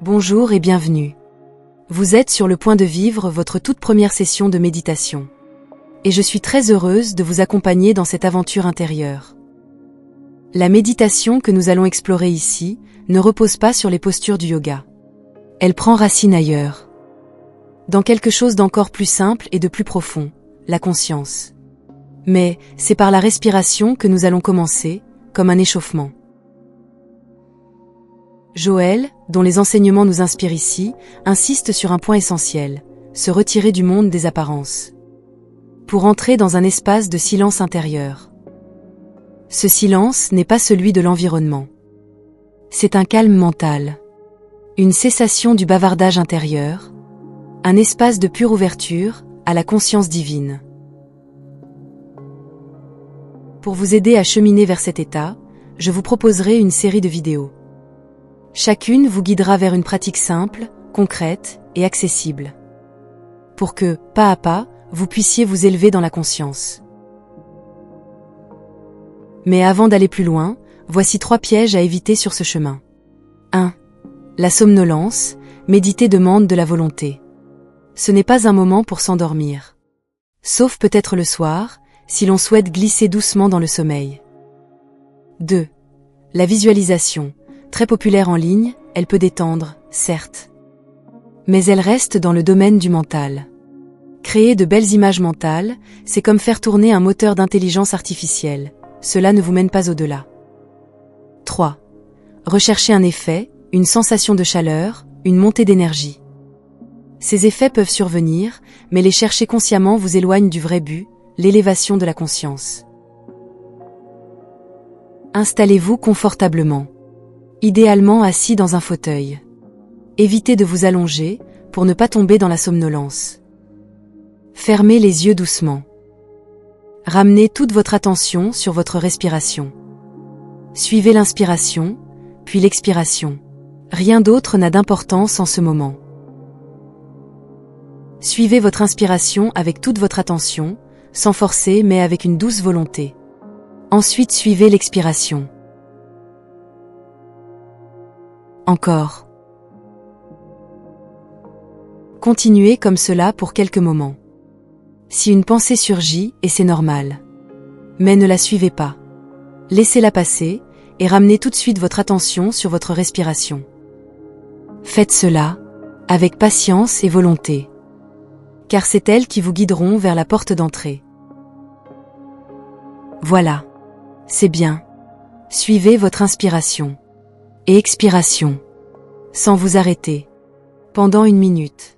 Bonjour et bienvenue. Vous êtes sur le point de vivre votre toute première session de méditation. Et je suis très heureuse de vous accompagner dans cette aventure intérieure. La méditation que nous allons explorer ici ne repose pas sur les postures du yoga. Elle prend racine ailleurs. Dans quelque chose d'encore plus simple et de plus profond, la conscience. Mais c'est par la respiration que nous allons commencer, comme un échauffement. Joël, dont les enseignements nous inspirent ici, insiste sur un point essentiel, se retirer du monde des apparences. Pour entrer dans un espace de silence intérieur. Ce silence n'est pas celui de l'environnement. C'est un calme mental. Une cessation du bavardage intérieur. Un espace de pure ouverture à la conscience divine. Pour vous aider à cheminer vers cet état, je vous proposerai une série de vidéos. Chacune vous guidera vers une pratique simple, concrète et accessible. Pour que, pas à pas, vous puissiez vous élever dans la conscience. Mais avant d'aller plus loin, voici 3 pièges à éviter sur ce chemin. 1. La somnolence, méditer demande de la volonté. Ce n'est pas un moment pour s'endormir. Sauf peut-être le soir, si l'on souhaite glisser doucement dans le sommeil. 2. La visualisation, très populaire en ligne, elle peut détendre, certes. Mais elle reste dans le domaine du mental. Créer de belles images mentales, c'est comme faire tourner un moteur d'intelligence artificielle. Cela ne vous mène pas au-delà. 3. Rechercher un effet, une sensation de chaleur, une montée d'énergie. Ces effets peuvent survenir, mais les chercher consciemment vous éloigne du vrai but, l'élévation de la conscience. Installez-vous confortablement. Idéalement assis dans un fauteuil. Évitez de vous allonger, pour ne pas tomber dans la somnolence. Fermez les yeux doucement. Ramenez toute votre attention sur votre respiration. Suivez l'inspiration, puis l'expiration. Rien d'autre n'a d'importance en ce moment. Suivez votre inspiration avec toute votre attention, sans forcer mais avec une douce volonté. Ensuite suivez l'expiration. Encore. Continuez comme cela pour quelques moments. Si une pensée surgit, et c'est normal. Mais ne la suivez pas. Laissez-la passer, et ramenez tout de suite votre attention sur votre respiration. Faites cela, avec patience et volonté. Car c'est elles qui vous guideront vers la porte d'entrée. Voilà. C'est bien. Suivez votre inspiration. Et expiration. Sans vous arrêter. Pendant 1 minute.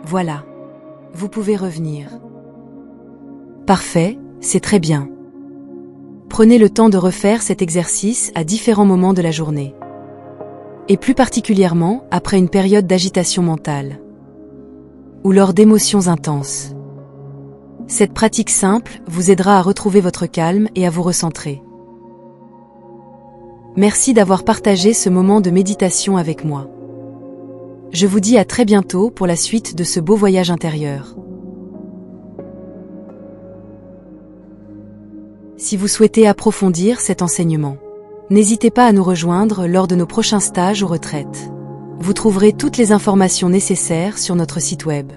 Voilà. Vous pouvez revenir. Parfait, c'est très bien. Prenez le temps de refaire cet exercice à différents moments de la journée. Et plus particulièrement après une période d'agitation mentale. Ou lors d'émotions intenses. Cette pratique simple vous aidera à retrouver votre calme et à vous recentrer. Merci d'avoir partagé ce moment de méditation avec moi. Je vous dis à très bientôt pour la suite de ce beau voyage intérieur. Si vous souhaitez approfondir cet enseignement, n'hésitez pas à nous rejoindre lors de nos prochains stages ou retraites. Vous trouverez toutes les informations nécessaires sur notre site web.